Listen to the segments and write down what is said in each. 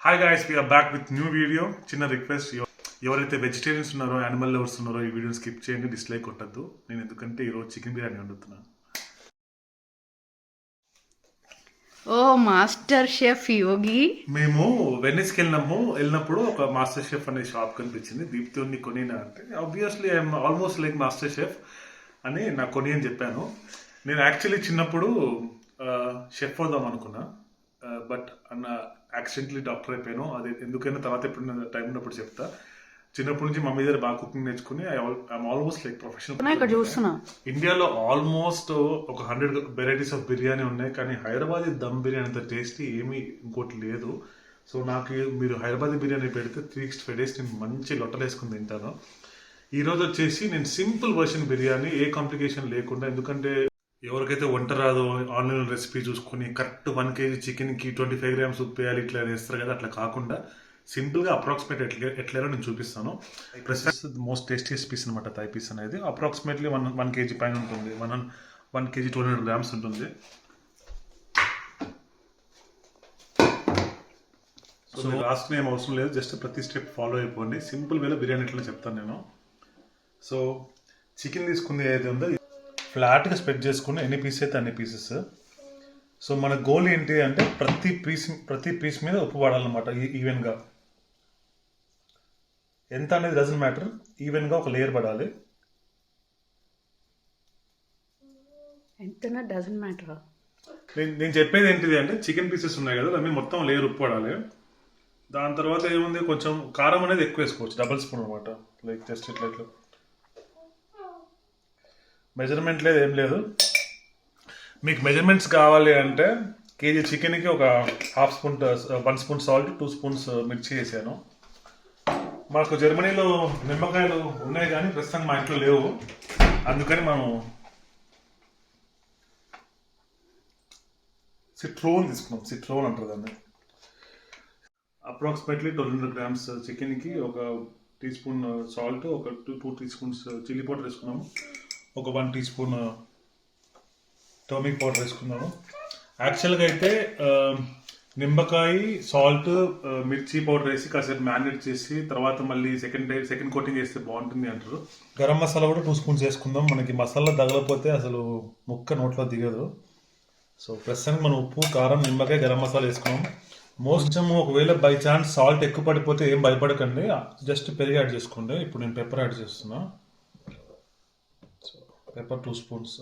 Hi guys, we're back with new video. చిన్న request, ఎవరైతే vegetarians ఉన్నారో, యానిమల్ లవర్స్ ఉన్నారో ఈ వీడియోని స్కిప్ చేయండి, డిస్లైక్ కొట్టద్దు. నేను ఎందుకంటే ఈరోజు చికెన్ బిర్యానీ వండుతున్నాను. ఓ మాస్టర్ షెఫ్ యోగి. మేము వెనిస్కి వెళ్ళినప్పుడు ఒక మాస్టర్ షెఫ్ అనే షాప్ కనిపించింది. దీప్తి కొనినా అంటే obviously I'm almost like master chef అని నాకు కొని అని చెప్పాను. నేను యాక్చువల్లీ చిన్నప్పుడు షెఫ్ అవుదాం అనుకున్నా, బట్ అన్న యాక్సిడెంట్లీ డాక్టర్ అయిపోయాను. అది ఎందుకైనా తర్వాత ఎప్పుడు టైం ఉన్నప్పుడు చెప్తా. చిన్నప్పటి నుంచి మమ్మీ దగ్గర బాగా కుకింగ్ నేర్చుకుని ఐఎమ్ ఆల్మోస్ట్ లైక్ ప్రొఫెషనల్. ఇండియాలో ఆల్మోస్ట్ ఒక 100 వెరైటీస్ ఆఫ్ బిర్యానీ ఉన్నాయి, కానీ హైదరాబాదీ దమ్ బిర్యానీ అంత టేస్టీ ఏమీ ఇంకోటి లేదు. సో నాకు మీరు హైదరాబాదీ బిర్యానీ పెడితే 365 days నేను మంచి లొట్టలు వేసుకుని తింటాను. ఈరోజు వచ్చేసి నేను సింపుల్ వర్షన్ బిర్యానీ, ఏ కాంప్లికేషన్ లేకుండా. ఎందుకంటే ఎవరికైతే వంట రాదో ఆన్లైన్ రెసిపీ చూసుకుని కరెక్ట్ 1 kg చికెన్కి 25 grams ఉప్పు వేయాలి ఇట్లా వేస్తారు కదా, అట్లా కాకుండా సింపుల్గా అప్రాక్సిమేట్ ఎట్లయినా నేను చూపిస్తాను. ప్రెసెస్ మోస్ట్ టేస్టియస్ట్ పీస్ అనమాట, థై పీస్ అనేది. అప్రాక్సిమేట్లీ 1 kg పైన ఉంటుంది, 1 kg 200 grams ఉంటుంది. సో లాస్ట్ ఏం అవసరం లేదు, జస్ట్ ప్రతి స్టెప్ ఫాలో అయిపోండి. సింపుల్ వేలో బిర్యానీ ఎట్లా చెప్తాను నేను. సో చికెన్ తీసుకుంది ఏదైతే ఉందో ఫ్లాట్గా స్ప్రెడ్ చేసుకుని ఎన్ని పీస్ అయితే అన్ని పీసెస్. సో మన గోల్ ఏంటి అంటే ప్రతి పీస్ మీద ఉప్పు వాడాలన్నమాట, ఈవెన్గా. ఎంత అనేది డజంట్ మ్యాటర్, ఈవెన్గా ఒక లేయర్ పడాలి. ఎంత డజంట్ మ్యాటర్. నేను చెప్పేది ఏంటిది అంటే చికెన్ పీసెస్ ఉన్నాయి కదా, దాని మీద మొత్తం లేయర్ ఉప్పు పడాలి. దాని తర్వాత ఏముంది, కొంచెం కారం అనేది ఎక్కువ వేసుకోవచ్చు, డబుల్ స్పూన్ అనమాట. లైక్ జస్ట్ ఇట్లా మెజర్మెంట్ లేదు, ఏం లేదు. మీకు మెజర్మెంట్స్ కావాలి అంటే కేజీ చికెన్కి ఒక 1 స్పూన్ సాల్ట్, 2 స్పూన్స్ మిర్చి వేసాను. మాకు జర్మనీలో నిమ్మకాయలు ఉన్నాయి కానీ ప్రస్తుతం మా ఇంట్లో లేవు, అందుకని మనం సిట్రోన్ తీసుకున్నాం. సిట్రోన్ అంటారు దాన్ని. అప్రాక్సిమేట్లీ 1200 grams చికెన్కి ఒక 1 teaspoon సాల్ట్, ఒక 2 teaspoons చిల్లీ పౌడర్ వేసుకున్నాము, ఒక 1 teaspoon టర్మిక్ పౌడర్ వేసుకున్నాము. యాక్చువల్గా అయితే నిమ్మకాయ, సాల్ట్, మిర్చి పౌడర్ వేసి కాసేపు మ్యారినేట్ చేసి తర్వాత మళ్ళీ సెకండ్ కోటింగ్ చేస్తే బాగుంటుంది అంటారు. గరం మసాలా కూడా 2 స్పూన్స్ వేసుకుందాం. మనకి మసాలా తగలపోతే అసలు ముక్క నోట్లో దిగదు. సో ప్రస్తుతానికి మనం ఉప్పు, కారం, నిమ్మకాయ, గరం మసాలా వేసుకున్నాం. ఒకవేళ బై ఛాన్స్ సాల్ట్ ఎక్కువ పడిపోతే ఏం భయపడకండి, జస్ట్ పెరుగు యాడ్ చేసుకోండి. ఇప్పుడు నేను పెప్పర్ యాడ్ చేస్తున్నా. So pepper 2 spoons.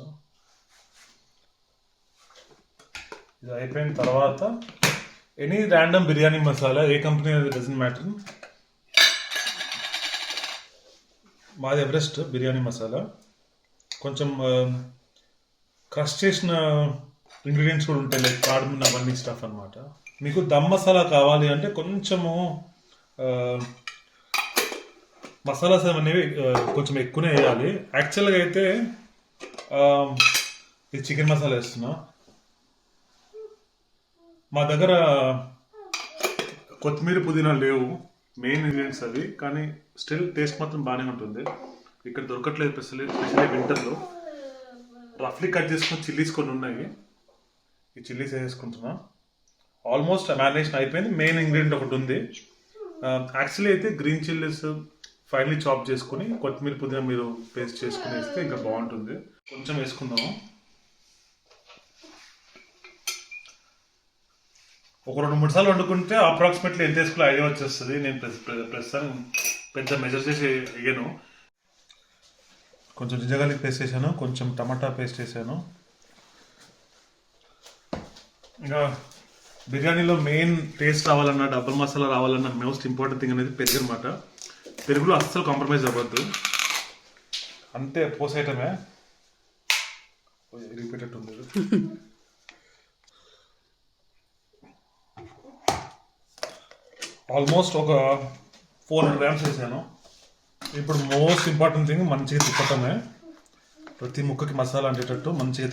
ఇది అయిపోయిన తర్వాత ఎనీ ర్యాండమ్ బిర్యానీ మసాలా, ఏ కంపెనీ అనేది డజంట్ మ్యాటర్. మాది ఎవరెస్ట్ బిర్యానీ మసాలా. కొంచెం క్రష్ చేసిన ఇంగ్రీడియంట్స్ కూడా ఉంటాయి, లైక్ కార్డమమ్, అవన్నీ స్టఫ్ అనమాట. మీకు దమ్ మసాలా కావాలి అంటే కొంచెము మసాలాస్ అనేవి కొంచెం ఎక్కువనే వేయాలి. యాక్చువల్గా అయితే ఇది చికెన్ మసాలా వేస్తున్నా. మా దగ్గర కొత్తిమీర, పుదీనా లేవు, మెయిన్ ఇంగ్రీడియంట్స్ అవి, కానీ స్టిల్ టేస్ట్ మాత్రం బాగానే ఉంటుంది. ఇక్కడ దొరకట్లేదు, స్పెషల్లీ వింటర్లో. రఫ్లీ కట్ చేసుకుని చిల్లీస్ కొన్ని ఉన్నాయి, ఈ చిల్లీస్ వేసుకుంటున్నా. ఆల్మోస్ట్ మ్యారినేషన్ అయిపోయింది. మెయిన్ ఇంగ్రీడియంట్ ఒకటి ఉంది. యాక్చువల్లీ అయితే గ్రీన్ చిల్లీస్ ఫైనలీ చాప్ చేసుకుని కొత్తిమీర, పుదీనా మీరు పేస్ట్ చేసుకుని వేస్తే ఇంకా బాగుంటుంది. కొంచెం వేసుకుందాము. ఒక 2-3 సార్లు వండుకుంటే అప్రాక్సిమేట్లీ ఎంత వేసుకోవాలో ఐడియా వచ్చేస్తుంది. నేను ప్రస్తుతం పెద్ద మెజర్ చేసి వేయను. కొంచెం జింజర్ పేస్ట్ వేసాను, కొంచెం టమాటా పేస్ట్ వేసాను. ఇంకా బిర్యానీలో మెయిన్ టేస్ట్ రావాలన్నా, డబుల్ మసాలా రావాలన్నా మోస్ట్ ఇంపార్టెంట్ థింగ్ అనేది పెరుగు అనమాట. పెరుగులో అస్సలు కాంప్రమైజ్ అవ్వద్దు, అంతే పోస్ ఐటమే. రిపీటెడ్ ఉంది. ఆల్మోస్ట్ ఒక 400 grams వేసాను. ఇప్పుడు మోస్ట్ ఇంపార్టెంట్ థింగ్ మంచిగా తిప్పటమే. ప్రతి ముక్కకి మసాలా అంటేటట్టు మంచిగా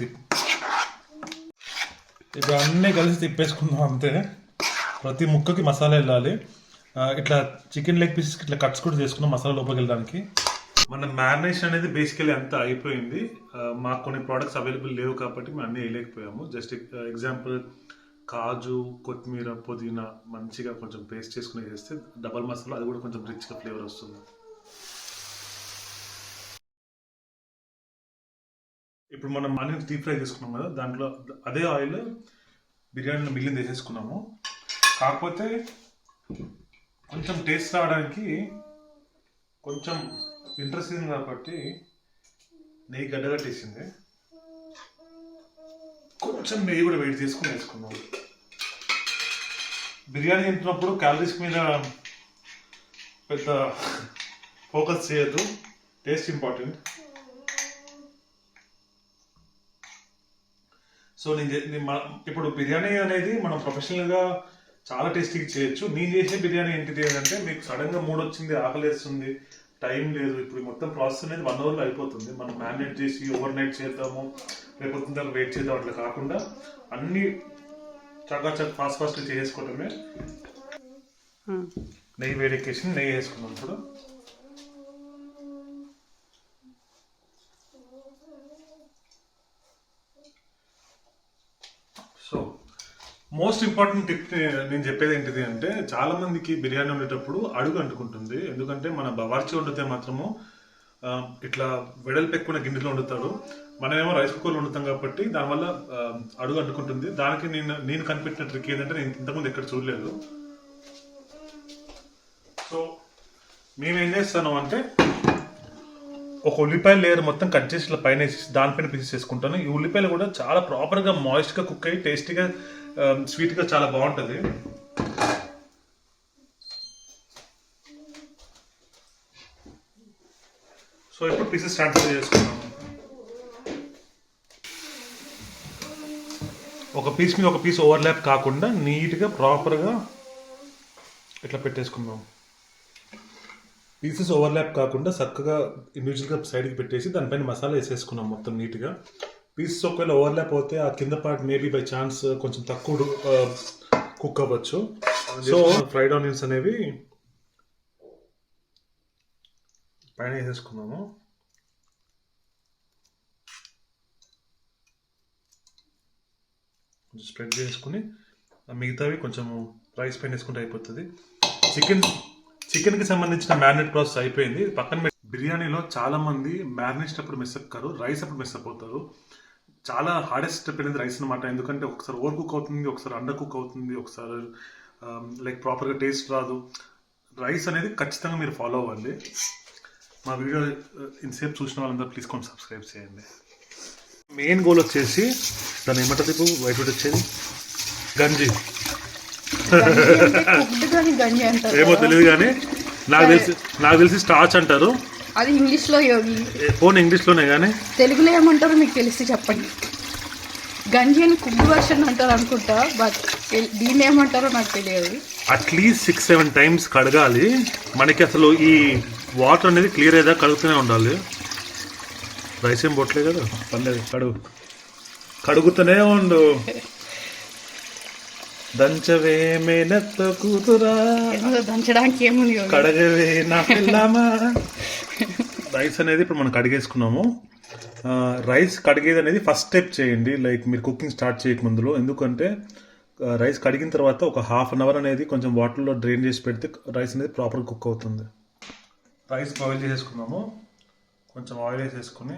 ఇప్పుడు అన్నీ కలిసి తిప్పేసుకుందాం అంతే. ప్రతి ముక్కకి మసాలా వెళ్ళాలి. ఇట్లా చికెన్ లెగ్ పీసెస్కి ఇట్లా కట్స్ కూడా చేసుకున్నాం మసాలా లోపలికి వెళ్ళడానికి. మన మ్యారినేషన్ అనేది బేసికలీ అంతా అయిపోయింది. మాకు కొన్ని ప్రోడక్ట్స్ అవైలబుల్ లేవు కాబట్టి మేము అన్నీ వేయలేకపోయాము. జస్ట్ ఎగ్జాంపుల్ కాజు, కొత్తిమీర, పుదీనా మంచిగా కొంచెం పేస్ట్ చేసుకుని చేస్తే డబల్ మసాలా, అది కూడా కొంచెం రిచ్గా ఫ్లేవర్ వస్తుంది. ఇప్పుడు మనం ఆనియన్స్ డీప్ ఫ్రై చేసుకున్నాం కదా, దాంట్లో అదే ఆయిల్ బిర్యానీలో మిగిలింది వేసేసుకున్నాము. కాకపోతే కొంచెం టేస్ట్ రావడానికి కొంచెం వింటర్ సీజన్ కాబట్టి నెయ్యి గడ్డగట్టేసింది. కొంచెం నెయ్యి కూడా వేడి చేసుకుని వేసుకున్నాం. బిర్యానీ తింటున్నప్పుడు క్యాలరీస్ మీద పెద్ద ఫోకస్ చేయొద్దు, టేస్ట్ ఇంపార్టెంట్. సో ఇప్పుడు బిర్యానీ అనేది మనం ప్రొఫెషనల్గా చాలా టేస్టీగా చేయొచ్చు. నేను చేసే బిర్యానీ ఏంటిది అంటే, మీకు సడన్గా మూడ్ వచ్చింది, ఆకలేస్తుంది, టైం లేదు, ఇప్పుడు మొత్తం ప్రాసెస్ అనేది 1 అవర్లో అయిపోతుంది. మనం మ్యారినేట్ చేసి ఓవర్ నైట్ చేద్దాము, రేపు దాకా వెయిట్ చేద్దాం, అట్లా కాకుండా అన్నీ చక్క ఫాస్ట్గా చేసుకోవటమే. నెయ్యి వేడెక్కేసి నెయ్యి వేసుకున్నాం. ఇప్పుడు సో మోస్ట్ ఇంపార్టెంట్ టిప్ నేను చెప్పేది ఏంటిది అంటే, చాలా మందికి బిర్యానీ వండేటప్పుడు అడుగు అంటుకుంటుంది. ఎందుకంటే మన బవార్చి వండితే మాత్రము ఇట్లా వెడల్పు ఎక్కువ గిన్నెలో వండుతాడు, మనమేమో రైస్ కుక్కర్లో వండుతాం కాబట్టి దానివల్ల అడుగు అంటుకుంటుంది. దానికి నేను కనిపెట్టిన ట్రిక్ ఏంటంటే, నేను ఇంతకుముందు ఎక్కడ చూడలేదు. సో మేమేం చేస్తాను అంటే, ఒక ఉల్లిపాయ లేయర్ మొత్తం కట్ చేసి ఇట్లా పైన వేసి దానిపైన పీసెస్ చేసుకుంటాను. ఈ ఉల్లిపాయలు కూడా చాలా ప్రాపర్గా మాయిస్ట్గా కుక్ అయ్యి టేస్టీగా స్వీట్గా చాలా బాగుంటుంది. సో ఇప్పుడు పీసెస్ ట్రాన్స్ఫర్ చేసుకున్నాము. ఒక పీస్ మీద ఒక పీస్ ఓవర్లాప్ కాకుండా నీట్గా ప్రాపర్గా ఇట్లా పెట్టేసుకున్నాము. పీసెస్ ఓవర్లాప్ కాకుండా చక్కగా ఇండివిజువల్గా సైడ్కి పెట్టేసి దానిపైన మసాలా వేసేసుకున్నాం మొత్తం నీట్గా. పీసెస్ ఒకవేళ ఓవర్లాప్ అవుతే ఆ కింద పార్ట్ మేబీ బై ఛాన్స్ కొంచెం తక్కువ కుక్ అవ్వచ్చు. సో ఫ్రైడ్ ఆనియన్స్ అనేవి పైన వేసేసుకున్నాము. కొంచెం స్ప్రెడ్ చేసుకుని మిగతావి కొంచెం రైస్ పైన వేసుకుంటే అయిపోతుంది. చికెన్కి సంబంధించిన మ్యారినేట్ ప్రాసెస్ అయిపోయింది, పక్కన. బిర్యానీలో చాలా మంది మ్యారినేట్ అప్పుడు మిస్ అయ్యారు, రైస్ అప్పుడు మిస్ అయిపోతారు. చాలా హార్డెస్ట్ స్టెప్ అనేది రైస్ అనమాట. ఎందుకంటే ఒకసారి ఓవర్ కుక్ అవుతుంది, ఒకసారి అండర్ కుక్ అవుతుంది, ఒకసారి లైక్ ప్రాపర్గా టేస్ట్ రాదు. రైస్ అనేది ఖచ్చితంగా మీరు ఫాలో అవ్వండి. మా వీడియో ఇంతసేపు చూసిన వాళ్ళందరూ ప్లీజ్ కొంచెం సబ్స్క్రైబ్ చేయండి. మెయిన్ గోల్ వచ్చేసి దాన్ని ఏమంటుంది ఇప్పుడు బయట వచ్చేది గంజి, ఏమో తెలియదు కానీ నాకు తెలిసి స్టార్చ్ అంటారు. అది ఇంగ్లీష్లో యోగి, పోనీ ఇంగ్లీష్లోనే కానీ తెలుగులో ఏమంటారో మీకు తెలిసి చెప్పండి. గంజి అని కుక్ వర్షన్ అంటారు అనుకుంటా, బట్ దీన్ని ఏమంటారో నాకు తెలియదు. అట్లీస్ట్ 6-7 టైమ్స్ కడగాలి. మనకి అసలు ఈ వాటర్ అనేది క్లియర్ అయ్యేదా కడుగుతూనే ఉండాలి. రైస్ ఏం పోట్లే కదా, పర్లేదు, కడుగుతూనే ఉండు. దంచవే మేనత్త కూతురా, దంచడానికి ఏముంది, కడగవే నా పిల్లమా. రైస్ అనేది ఇప్పుడు మనం కడిగేసుకున్నాము. రైస్ కడిగేది అనేది ఫస్ట్ స్టెప్ చేయండి, లైక్ మీరు కుకింగ్ స్టార్ట్ చేయక ముందులో. ఎందుకంటే రైస్ కడిగిన తర్వాత ఒక ½ అన్ అవర్ అనేది కొంచెం వాటర్లో డ్రైన్ చేసి పెడితే రైస్ అనేది ప్రాపర్గా కుక్ అవుతుంది. రైస్ బాయిల్ చేసేసుకున్నాము. కొంచెం ఆయిల్ వేసేసుకుని,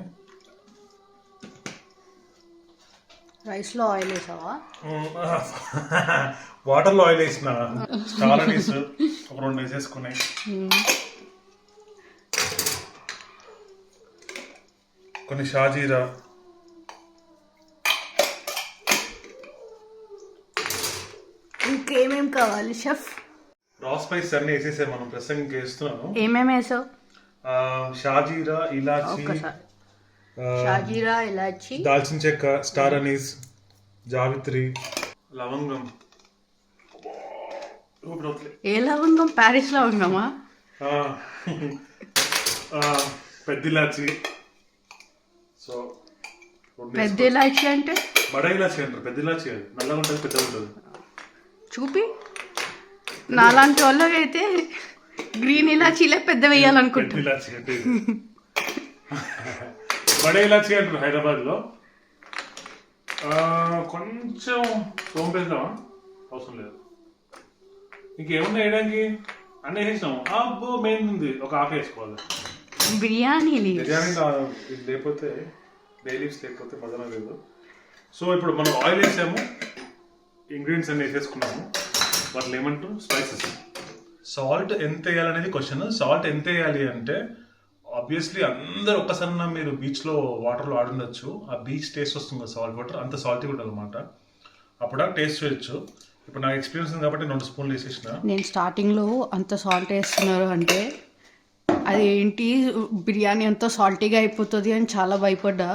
రైస్లో ఆయిల్ వేసావా? వాటర్లో ఆయిల్ వేసిన స్టార్ అనీస్ ఒక 2 వేసేసుకుని, కొన్ని షాజీరా, ఇంకేమేం కావాలి షెఫ్? రా స్పైస్ అన్ని వేసేసాం మనం. ప్రసంగం వేస్తున్నాను. ఏమేమి వేసావు? షాజీరా, ఇలాచి, షాజీరా, ఇలాచి, దాల్చిన చెక్క, స్టార్ అనీస్, జావిత్రి, లవంగం. ఏ లవంగం? ప్యారిస్ లవంగమా? పెద్ద ఇలాచి. సో పెద్ద ఇలాచి అంటే బడా ఇలాచి అంటారు, పెద్ద ఇలాచి అది నల్లగా ఉంటుంది, పెద్దగా ఉంటుంది. చూపి, నాలాంటి వాళ్ళకైతే గ్రీన్ ఇలాచీలే పెద్ద వేయాలనుకుంటా. ఇలాచి అంటే బడా ఇలాచి అంటారు హైదరాబాద్ లో. కొంచెం సోంపేద్దామా? అవసరం లేదు. ఇంకేమున్నా వేయడానికి అన్నీ వేసినాం. అబ్బో మెయిన్ ఉంది, ఒక ఆకు వేసుకోవాలి. బిర్యానీ బిర్యానీ ఇది లేకపోతే లీవ్స్ లేకపోతే మజా లేదు. సో ఇప్పుడు మనం ఆయిల్ వేసాము, ఇంగ్రీడియంట్స్ అన్ని వేసేసుకున్నాము. వాటిలో ఏమంటారు స్పైసెస్. సాల్ట్ ఎంత వేయాలనేది క్వశ్చన్. సాల్ట్ ఎంత వేయాలి అంటే ఆబ్వియస్లీ అందరు ఒక్కసారి మీరు బీచ్లో వాటర్లో ఆడుండొచ్చు. ఆ బీచ్ టేస్ట్ వస్తుంది కదా సాల్ట్ వాటర్, అంత సాల్టీ ఉంటుంది అనమాట. అప్పుడు టేస్ట్ చేయొచ్చు. ఇప్పుడు నాకు ఎక్స్పీరియన్స్ ఉంది కాబట్టి 2 స్పూన్లు వేసేసిన. నేను స్టార్టింగ్లో అంత సాల్ట్ వేస్తున్నారు అంటే అది ఏంటి బిర్యానీ అంతా సాల్టీగా అయిపోతుంది అని చాలా భయపడ్డా.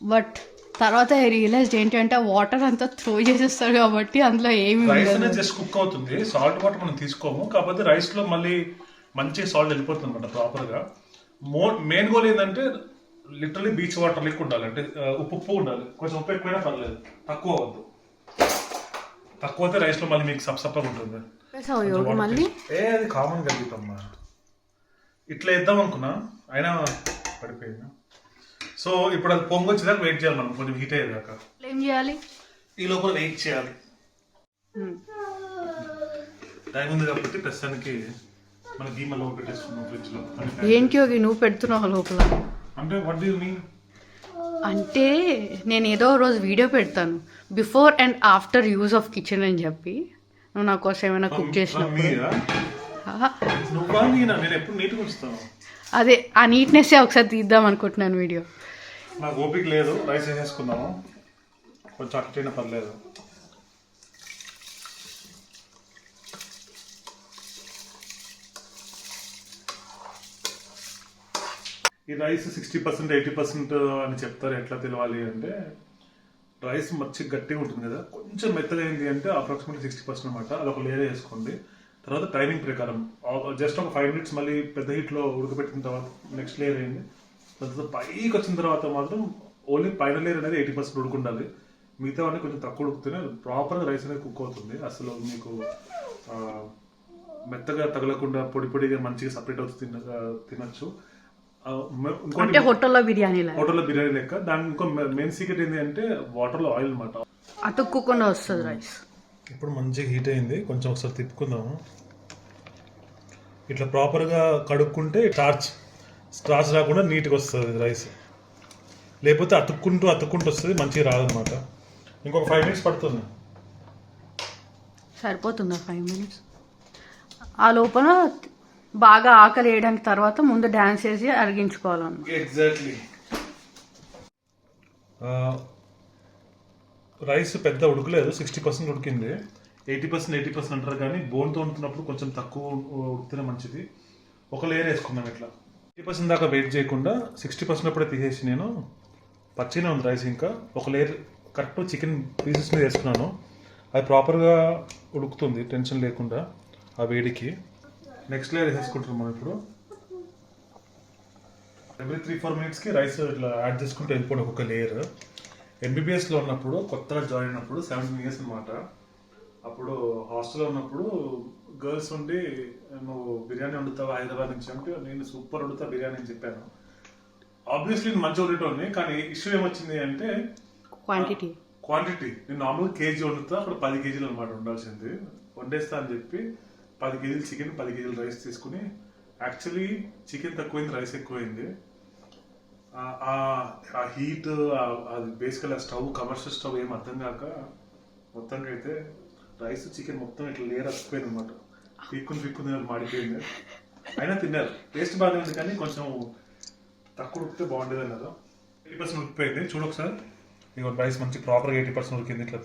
బట్ తర్వాత రియలైజ్ ఏంటంటే వాటర్ అంతా త్రో చేసేస్తారు కాబట్టి అందులో ఏమి రైస్ అనేది జస్ట్ కుక్ అవుతుంది. సాల్ట్ వాటర్ మనం తీసుకోము, కాకపోతే రైస్ లో మళ్ళీ మంచి సాల్ట్ వెళ్ళిపోతుంది అనమాట ప్రాపర్ గా. మెయిన్ గోల్ ఏంటంటే లిటరలీ బీచ్ వాటర్ లెక్క ఉండాలి. అంటే ఉప్పు ఉండాలి, కొంచెం ఉప్పు ఎక్కువైనా పర్లేదు, తక్కువ అవద్దు. తక్కువ అయితే రైస్ లో మళ్ళీ మీకు సప్పగా ఉంటుంది. మళ్ళీ అది కామన్ కలుగుతామ్మా. ఇట్లా వేద్దాం అనుకున్నా అయినా పడిపోయింది. సో ఇప్పుడు అది పొంగు వచ్చేదాకా వెయిట్ చేయాలి మనం, కొంచెం హీట్ అయ్యేదాకా. ఏం చేయాలి? ఈ లోపల వెయిట్ చేయాలి. టైం ఉంది కాబట్టి ప్రస్తుతానికి మన గీమ లోపల పెట్టేసుకున్నాం ఫ్రిడ్జ్ లో. ఏంటి నువ్వు పెడుతున్నావు లోపల అంటే వాట్ డు యు మీన్? అంటే నేను ఏదో రోజు వీడియో పెడతాను before and after use of kitchen అని చెప్పి, నువ్వు నా కోసం ఏమైనా కుక్ చేసినప్పుడు. నేను ఎప్పుడు నీట్గా ఉంచుతాను. అదే ఆ నీట్నెస్ ఒకసారి తీద్దాం అనుకుంటున్నాను వీడియో. నాకు ఓపిక లేదు. రైస్ వేసేసుకుందాము, కొంచెం అట్టైనా పర్లేదు. ఈ రైస్ 60% 80% అని చెప్తారు. ఎట్లా తెలవాలి అంటే రైస్ మంచి గట్టిగా ఉంటుంది కదా, కొంచెం మెత్తగా అయింది అంటే అప్రాక్సిమేట్లీ 60% అనమాట. అది ఒక లేయర్ వేసుకోండి. తర్వాత టైమింగ్ ప్రకారం జస్ట్ ఒక 5 minutes మళ్ళీ పెద్ద హీట్లో ఉడకబెట్టిన తర్వాత నెక్స్ట్ లేయర్ అయింది. తర్వాత పైకి వచ్చిన తర్వాత మాత్రం ఓన్లీ పైన లేయర్ అనేది 80% ఉడుకుండాలి. మిగతా అన్నీ కొంచెం తక్కువ ఉడికితేనే ప్రాపర్గా రైస్ అనేది కుక్ అవుతుంది. అసలు మీకు మెత్తగా తగలకుండా పొడి పొడిగా మంచిగా సపరేట్ అవుతుంది, తినచ్చు. అంటే హోటల్లో బిర్యానీ లెక్క. దాని ఇంకో మెయిన్ సీక్రెట్ ఏంటి అంటే వాటర్లో ఆయిల్ అనమాట, అతుక్కోకుండా వస్తుంది రైస్. ఇప్పుడు మంచిగా హీట్ అయింది, కొంచెం ఒకసారి తిప్పుకుందాము. ఇట్లా ప్రాపర్గా కడుక్కుంటే స్టార్చ్ రాకుండా నీట్గా వస్తుంది రైస్. లేకపోతే అతుక్కుంటూ వస్తుంది, మంచిగా రాదనమాట. ఇంకొక 5 minutes పడుతుంది. సరిపోతుందా 5 minutes? ఆ లోపల బాగా ఆకలి వేయడానికి తర్వాత ముందు డాన్స్ వేసి అరిగించుకోవాలన్నమాట. ఎగ్జాక్ట్లీ. రైస్ పెద్ద ఉడకలేదు, 60% ఉడికింది. 80% అంటారు కానీ బోన్తో ఉంటున్నప్పుడు కొంచెం తక్కువ ఉడికితేనే మంచిది. ఒక లేయర్ వేసుకున్నాం ఇట్లా. 80% దాకా వెయిట్ చేయకుండా 60% అప్పుడే తీసేసి నేను పచ్చినే ఉంది రైస్. ఇంకా ఒక లేయర్ కరెక్ట్ చికెన్ పీసెస్ మీద వేసుకున్నాను. అది ప్రాపర్గా ఉడుకుతుంది టెన్షన్ లేకుండా ఆ వేడికి. నెక్స్ట్ లేయర్ వేసేసుకుంటున్నాం మనం ఇప్పుడు. ఎవ్రీ 3-4 minutesకి రైస్ ఇట్లా యాడ్ చేసుకుంటూ వెళ్ళిపోండి ఒక్కొక్క లేయర్. ఎంబీబీఎస్లో ఉన్నప్పుడు కొత్తగా జాయిన్ అయినప్పుడు 17 years అనమాట. అప్పుడు హాస్టల్లో ఉన్నప్పుడు గర్ల్స్ ఉండి నువ్వు బిర్యానీ వండుతావు హైదరాబాద్ నుంచి అంటే నేను సూపర్ వండుతా బిర్యానీ అని చెప్పాను. ఆబ్వియస్లీ నేను మంచి వండేటోని, కానీ ఇష్యూ ఏమొచ్చింది అంటే క్వాంటిటీ. నేను నార్మల్గా కేజీ వండుతా, అక్కడ 10 kgs అనమాట ఉండాల్సింది. వండేస్తా అని చెప్పి 10 kgs చికెన్ 10 kgs రైస్ తీసుకుని, యాక్చువల్లీ చికెన్ తక్కువైంది, రైస్ ఎక్కువైంది. ఆ హీట్, అది బేసికల్ ఆ స్టవ్ కమర్షియల్ స్టవ్ ఏం అర్థం కాక మొత్తంగా అయితే రైస్ చికెన్ మొత్తం ఇట్లా లేయర్ అచ్చిపోయింది అనమాట. పీక్కుని మాడిపోయింది. అయినా తిన్నారు, టేస్ట్ బాగానే ఉంది కానీ కొంచెం తక్కువ ఉడికితే బాగుండేది అన్నారు. 80% ఉడికిపోయింది. చూడు ఒకసారి, ఇక రైస్ మంచి ప్రాపర్గా 80% ఉడికింది. ఇట్లా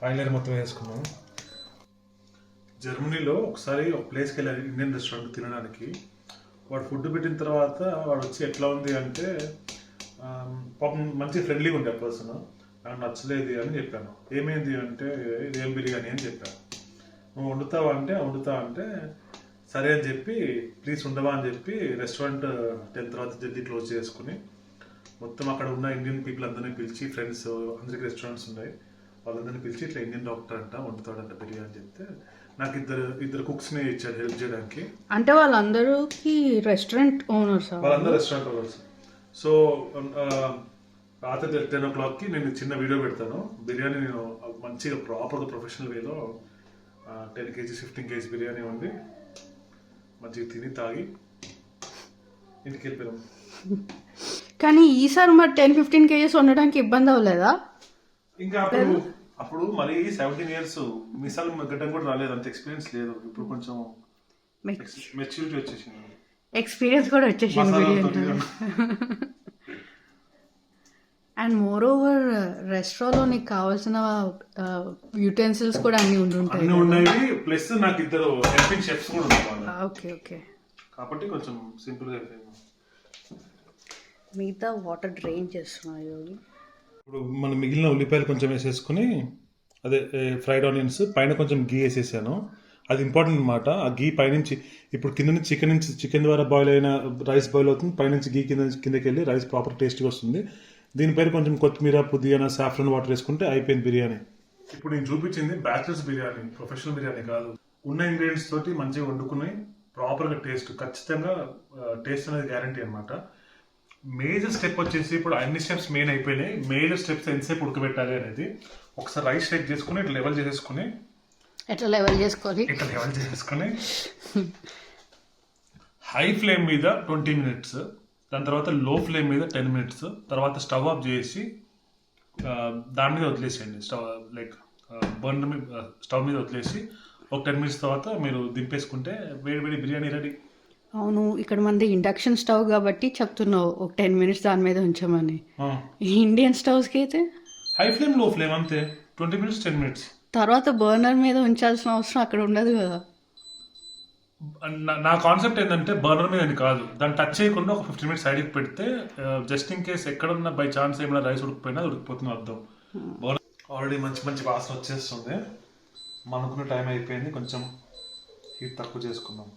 పైన లేయర్ మొత్తం వేసుకున్నాము. జర్మనీలో ఒకసారి ఒక ప్లేస్కి వెళ్ళాలి ఇండియన్ రెస్టారెంట్ తినడానికి. వాడు ఫుడ్ పెట్టిన తర్వాత వాడు వచ్చి ఎట్లా ఉంది అంటే పాపం మంచి ఫ్రెండ్లీగా ఉండే పర్సన్. నాకు నచ్చలేదు అని చెప్పాను. ఏమైంది అంటే ఇదేం బిర్యానీ అని చెప్పాను. నువ్వు వండుతావా అంటే వండుతా అంటే సరే అని చెప్పి ప్లీజ్ ఉండవా అని చెప్పి రెస్టారెంట్ 10 తర్వాత జల్దీ క్లోజ్ చేసుకుని మొత్తం అక్కడ ఉన్న ఇండియన్ పీపుల్ అందరినీ పిలిచి, ఫ్రెండ్స్ అందరికి రెస్టారెంట్స్ ఉన్నాయి, వాళ్ళందరినీ పిలిచి ఇట్లా ఇండియన్ డాక్టర్ అంట వండుతాడంట బిర్యానీ చెప్తే నాకు ఇద్దరు కుక్స్ని ఇచ్చారు హెల్ప్ చేయడానికి. అంటే వాళ్ళందరూ రెస్టారెంట్ ఓనర్స్. వాళ్ళందరూ రెస్టారెంట్ ఓనర్స్. సో రాత్రి 10 o'clockకి నేను చిన్న వీడియో పెడతాను. బిర్యానీ నేను మంచిగా ప్రాపర్గా ప్రొఫెషనల్ వేలో 10 kg 15 kg బిర్యానీ వండి మంచిగా తిని తాగి ఇంటికి వెళ్ళిపోయాం. కానీ ఈసారి మరి 10-15 kgs వండడానికి ఇబ్బంది అవ్వలేదా? ఇంకా అప్పుడు మరి 17 years మిసాలు గడ్డం కూడా రాలేదు, అంత ఎక్స్పీరియన్స్ లేదు. ఇప్పుడు కొంచెం మెచ్యూరిటీ వచ్చేసింది, ఎక్స్పీరియన్స్ కూడా వచ్చేసింది బిర్యానీ. అండ్ మోర్ ఓవర్ రెస్టారెంట్లో నీకు కావాల్సిన యూటెన్సిల్స్ కూడా అన్ని ఉండుంటాయి. అన్ని ఉన్నాయి, ప్లస్ నాకు 2 హెల్పింగ్ షెఫ్స్ కూడా ఉన్నారు. ఓకే ఓకే, కాబట్టి కొంచెం సింపుల్గా అయిపోయింది. మిగతా వాటర్ డ్రైన్ చేస్తున్నాయి. ఇప్పుడు మనం మిగిలిన ఉల్లిపాయలు కొంచెం వేసేసుకుని, అదే ఫ్రైడ్ ఆనియన్స్ పైన కొంచెం గీ వేసేసాను. అది ఇంపార్టెంట్ అనమాట. ఆ గీ పైనుంచి ఇప్పుడు కింద నుంచి చికెన్ ద్వారా బాయిల్ అయిన రైస్ బాయిల్ అవుతుంది, పైనుంచి గీ కిందకి వెళ్ళి రైస్ ప్రాపర్ టేస్ట్గా వస్తుంది. దీనిపైన కొంచెం కొత్తిమీర, పుదీనా, సాఫ్రన్ వాటర్ వేసుకుంటే అయిపోయింది బిర్యానీ. ఇప్పుడు నేను చూపించింది బ్యాచిలర్స్ బిర్యానీ, ప్రొఫెషనల్ బిర్యానీ కాదు. ఉన్న ఇంగ్రీడియంట్స్ తోటి మంచిగా వండుకుని ప్రాపర్గా టేస్ట్, ఖచ్చితంగా టేస్ట్ అనేది గ్యారంటీ అనమాట. మేజర్ స్టెప్ వచ్చేసి ఇప్పుడు అన్ని స్టెప్స్ మెయిన్ అయిపోయినాయి. మేజర్ స్టెప్స్ ఎంతసేపు ఉడకబెట్టాలి అనేది ఒకసారి రైస్ షేక్ చేసుకుని ఇట్లా లెవెల్ చేసేసుకుని, ఎట్లా లెవెల్ చేసుకోవాలి, ఇట్లా లెవెల్ చేసేసుకుని హై ఫ్లేమ్ మీద 20 minutes, దాని తర్వాత లో ఫ్లేమ్ మీద 10 minutes, తర్వాత స్టవ్ ఆఫ్ చేసి దాని మీద వదిలేసేయండి. బర్నర్ మీద స్టవ్ మీద వదిలేసి ఒక 10 minutes తర్వాత మీరు దింపేసుకుంటే వేడి వేడి బిర్యానీ రెడీ. అవును, ఇక్కడ మనది ఇండక్షన్ స్టవ్ కాబట్టి చెప్తున్నావు ఒక 10 minutes దాని మీద ఉంచామని. ఇండియన్ స్టవ్స్కి అయితే హై ఫ్లేమ్, లో ఫ్లేమ్ అంతే, 20 minutes 10 minutes. తర్వాత బర్నర్ మీద ఉంచాల్సిన అవసరం అక్కడ ఉండదు కదా. నా కాన్సెప్ట్ ఏంటంటే బర్నర్ మీద అని కాదు, దాన్ని టచ్ చేయకుండా ఒక 15 minutes సైడ్కి పెడితే జస్ట్ ఇన్ కేస్ ఎక్కడన్నా బై ఛాన్స్ ఏమైనా రైస్ ఉడికిపోయినా ఉడికిపోతుంది అర్థం. ఆల్రెడీ మంచి మంచి వాసన వచ్చేస్తుంది. మనకున్న టైం అయిపోయింది, కొంచెం హీట్ తక్కువ చేసుకుందాం.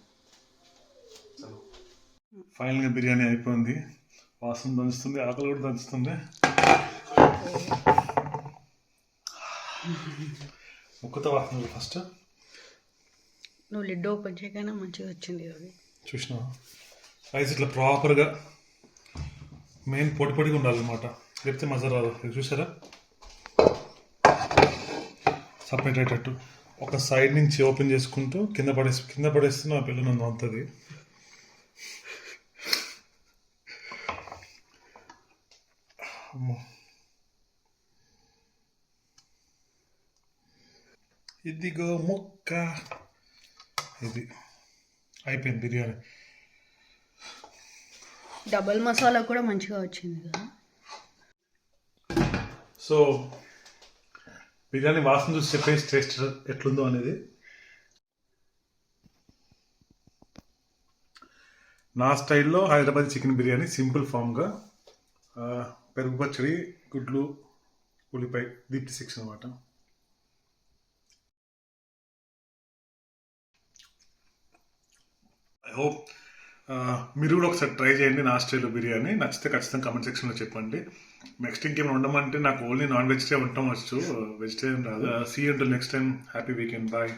ఫైనల్గా బిర్యానీ అయిపోయింది. వాసన దంచుతుంది, ఆకలి కూడా దంచుతుంది. ముక్కతో వాసన ఫస్ట్ నువ్వు లిడ్ ఓపెన్ చేయగానే మంచిగా వచ్చింది అది. చూసినా రైస్ ఇట్లా ప్రాపర్గా మెయిన్ పొడి పొడిగా ఉండాలన్నమాట, లేకపోతే మజా రాదు. ఇది చూసారా, సపరేట్ అయ్యేటట్టు ఒక సైడ్ నుంచి ఓపెన్ చేసుకుంటూ కింద పడేస్తే నా పిల్లలు నన్ను అంతది. ఇదిగో ముక్క, ఇది అయిపోయింది బిర్యానీ. డబల్ మసాలా కూడా మంచిగా వచ్చింది కదా. సో బిర్యానీ వాసన చూసి చెప్పేసి టేస్ట్ ఎట్లుందో అనేది. నా స్టైల్లో హైదరాబాద్ చికెన్ బిర్యానీ సింపుల్ ఫామ్గా, పెరుగు పచ్చడి, గుడ్లు, ఉల్లిపాయ, దీప్తి 6 అనమాట. ఐ హోప్ మీరు కూడా ఒకసారి ట్రై చేయండి నా స్టైల్లో బిర్యానీ. నచ్చితే ఖచ్చితంగా కామెంట్ సెక్షన్లో చెప్పండి. నెక్స్ట్ ఇంకేమైనా ఉండమంటే నాకు ఓన్లీ నాన్ వెజిటేరియన్ ఉండటం వచ్చు, వెజిటేరియన్ రాదు. See you until next time. Happy weekend, bye.